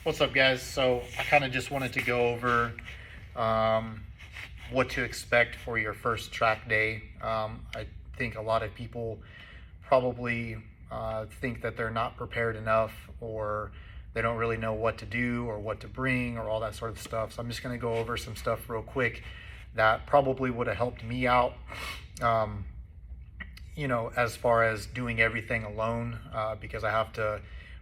What's up, guys? So I kind of just wanted to go over um, what to expect for your first track day. I think a lot of people probably think that they're not prepared enough, or they don't really know what to do or what to bring or all that sort of stuff. So I'm just going to go over some stuff real quick that probably would have helped me out. Um, as far as doing everything alone, because I have to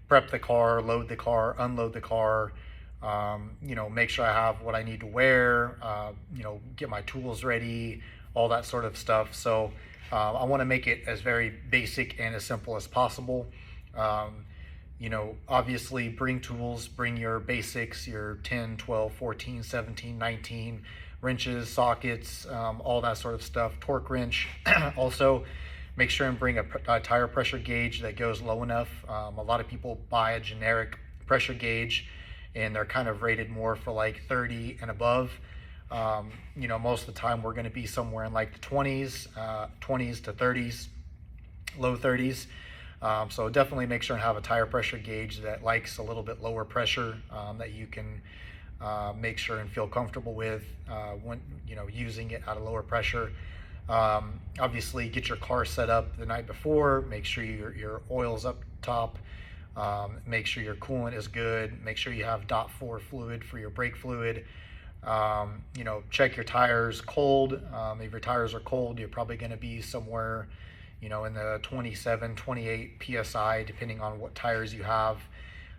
prep the car, load the car, unload the car, make sure I have what I need to wear, get my tools ready, all that sort of stuff. So I want to make it as very basic and as simple as possible. Obviously bring tools, bring your basics, your 10, 12, 14, 17, 19 wrenches, sockets, all that sort of stuff, torque wrench. Also, make sure and bring a tire pressure gauge that goes low enough. A lot of people buy a generic pressure gauge and they're kind of rated more for like 30 and above. Most of the time we're going to be somewhere in like the 20s, 20s to 30s, low 30s. So definitely make sure and have a tire pressure gauge that likes a little bit lower pressure, that you can make sure and feel comfortable with when using it at a lower pressure. Obviously get your car set up the night before, make sure your oil's up top, make sure your coolant is good, make sure you have DOT4 fluid for your brake fluid. Check your tires cold. If your tires are cold, you're probably going to be somewhere in the 27, 28 psi, depending on what tires you have.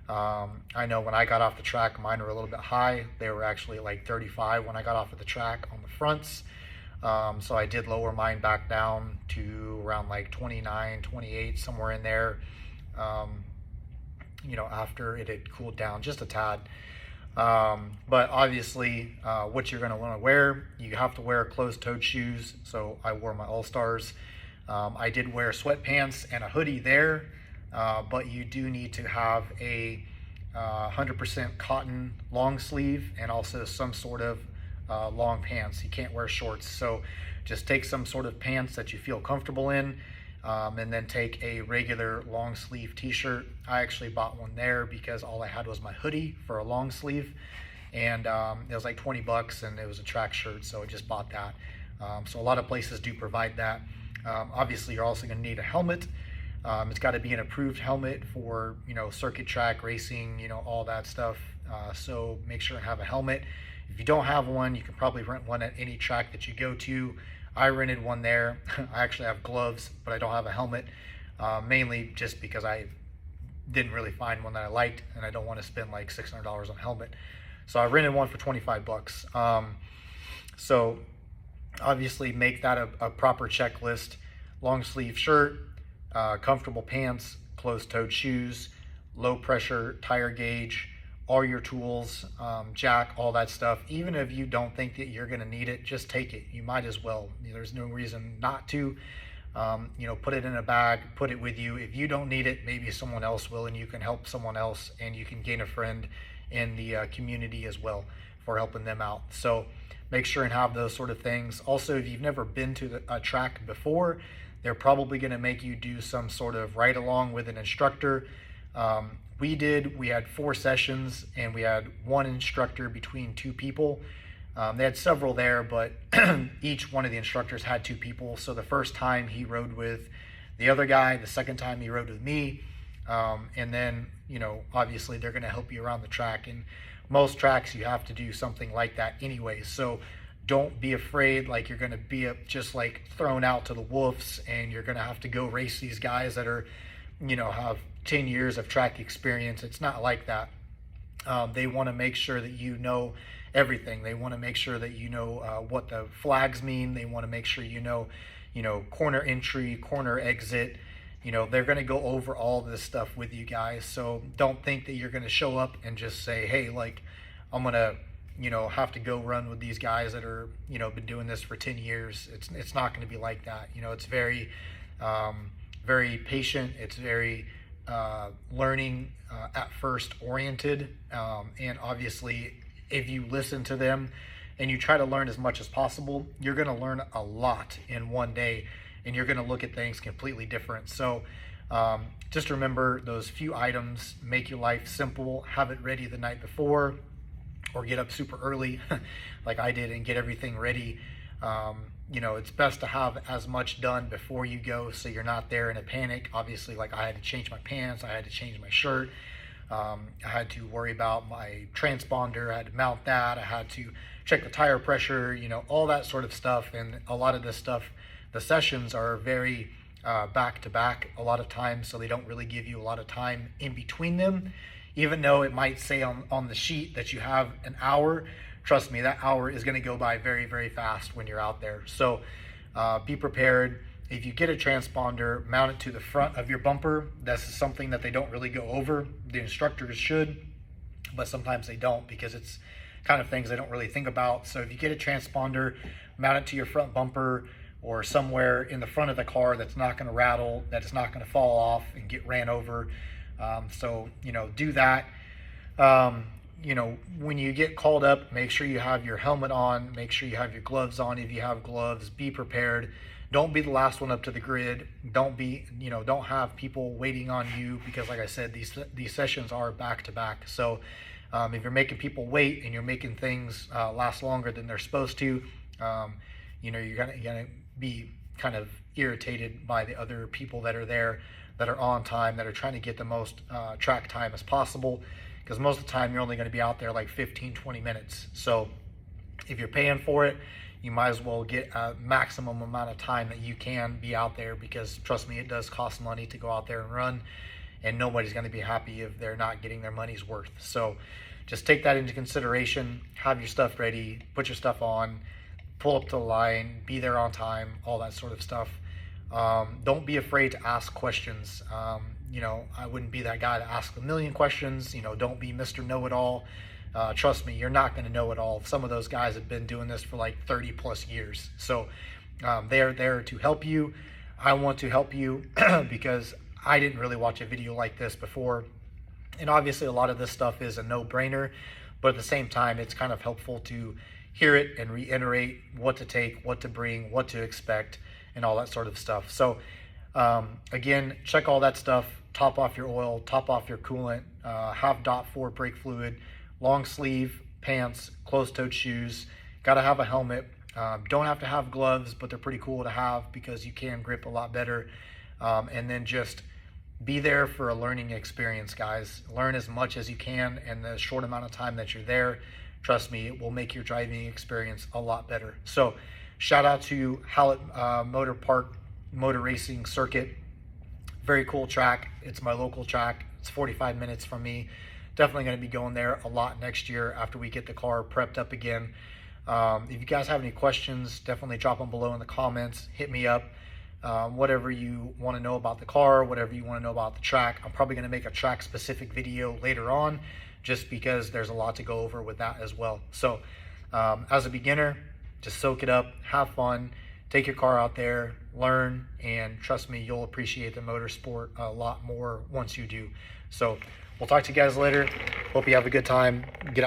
I know when I got off the track, mine were a little bit high. They were actually like 35 when I got off of the track on the fronts. So I did lower mine back down to around like 29, 28, somewhere in there, after it had cooled down just a tad. But obviously, what you're going to want to wear, you have to wear closed-toed shoes. So I wore my All-Stars. I did wear sweatpants and a hoodie there, but you do need to have a 100% cotton long sleeve and also some sort of long pants. You can't wear shorts. So just take some sort of pants that you feel comfortable in, and then take a regular long sleeve t-shirt. I actually bought one there because all I had was my hoodie for a long sleeve, and it was like 20 bucks and it was a track shirt, so I just bought that. So a lot of places do provide that. Obviously you're also going to need a helmet. It's got to be an approved helmet for circuit track racing, all that stuff. So make sure and have a helmet. If you don't have one, you can probably rent one at any track that you go to. I rented one there. I actually have gloves, but I don't have a helmet, mainly just because I didn't really find one that I liked, and I don't want to spend like $600 on a helmet. So I rented one for 25 bucks. So obviously make that a proper checklist: long sleeve shirt, comfortable pants, closed-toed shoes, low pressure tire gauge, all your tools, jack, all that stuff. Even if you don't think that you're going to need it, just take it. You might as well. There's no reason not to. Put it in a bag, put it with you. If you don't need it, maybe someone else will, and you can help someone else, and you can gain a friend in the community as well for helping them out. So make sure and have those sort of things. Also, if you've never been to a track before, they're probably going to make you do some sort of ride along with an instructor. We had 4 sessions, and we had one instructor between 2 people. They had several there, but each one of the instructors had 2 people. So the first time he rode with the other guy, the second time he rode with me. And then, obviously they're going to help you around the track. And most tracks you have to do something like that anyway. So don't be afraid like you're going to be just like thrown out to the wolves, and you're going to have to go race these guys that are, have 10 years of track experience. It's not like that. They want to make sure that you know everything. They want to make sure that you know what the flags mean. They want to make sure you know corner entry, corner exit. They're going to go over all this stuff with you guys. So don't think that you're going to show up and just say, hey, like, I'm going to have to go run with these guys that are been doing this for 10 years. It's not going to be like that. It's very very patient. It's very learning at first oriented, and obviously if you listen to them and you try to learn as much as possible, you're going to learn a lot in one day, and you're going to look at things completely different. So Just remember those few items, make your life simple, have it ready the night before, or get up super early like I did and get everything ready. It's best to have as much done before you go so you're not there in a panic. Obviously, like I had to change my pants, I had to change my shirt, I had to worry about my transponder, I had to mount that, I had to check the tire pressure, all that sort of stuff. And a lot of this stuff, the sessions are very back to back a lot of times, so they don't really give you a lot of time in between them. Even though it might say on the sheet that you have an hour, trust me, that hour is going to go by very, very fast when you're out there. So be prepared. If you get a transponder, mount it to the front of your bumper. That's something that they don't really go over. The instructors should, but sometimes they don't, because it's kind of things they don't really think about. So if you get a transponder, mount it to your front bumper or somewhere in the front of the car that's not going to rattle, that it's not going to fall off and get ran over. So do that. When you get called up, make sure you have your helmet on, make sure you have your gloves on. If you have gloves, be prepared. Don't be the last one up to the grid. Don't have people waiting on you, because like I said, these sessions are back to back. So if you're making people wait and you're making things last longer than they're supposed to, you're gonna be kind of irritated by the other people that are there, that are on time, that are trying to get the most track time as possible, because most of the time you're only going to be out there like 15-20 minutes. So if you're paying for it, you might as well get a maximum amount of time that you can be out there, because trust me, it does cost money to go out there and run, and nobody's going to be happy if they're not getting their money's worth. So just take that into consideration. Have your stuff ready, put your stuff on, pull up to the line, be there on time, all that sort of stuff. Don't be afraid to ask questions. I wouldn't be that guy to ask a million questions. Don't be Mr. Know-It-All. Trust me, you're not going to know it all. Some of those guys have been doing this for like 30 plus years. So they're there to help you. I want to help you because I didn't really watch a video like this before. And obviously a lot of this stuff is a no-brainer, but at the same time, it's kind of helpful to hear it and reiterate what to take, what to bring, what to expect, and all that sort of stuff. So again, check all that stuff, top off your oil, top off your coolant, have DOT4 brake fluid, long sleeve pants, closed-toed shoes, got to have a helmet. Don't have to have gloves, but they're pretty cool to have because you can grip a lot better. And then just be there for a learning experience, guys. Learn as much as you can in the short amount of time that you're there. Trust me, it will make your driving experience a lot better. So shout out to Hallett Motor Park Motor Racing Circuit. Very cool track. It's my local track. It's 45 minutes from me. Definitely going to be going there a lot next year after we get the car prepped up again. If you guys have any questions, definitely drop them below in the comments. Hit me up. Whatever you want to know about the car, whatever you want to know about the track. I'm probably going to make a track specific video later on, just because there's a lot to go over with that as well. So as a beginner, just soak it up, have fun, take your car out there, learn, and trust me, you'll appreciate the motorsport a lot more once you do. So we'll talk to you guys later. Hope you have a good time. Get out.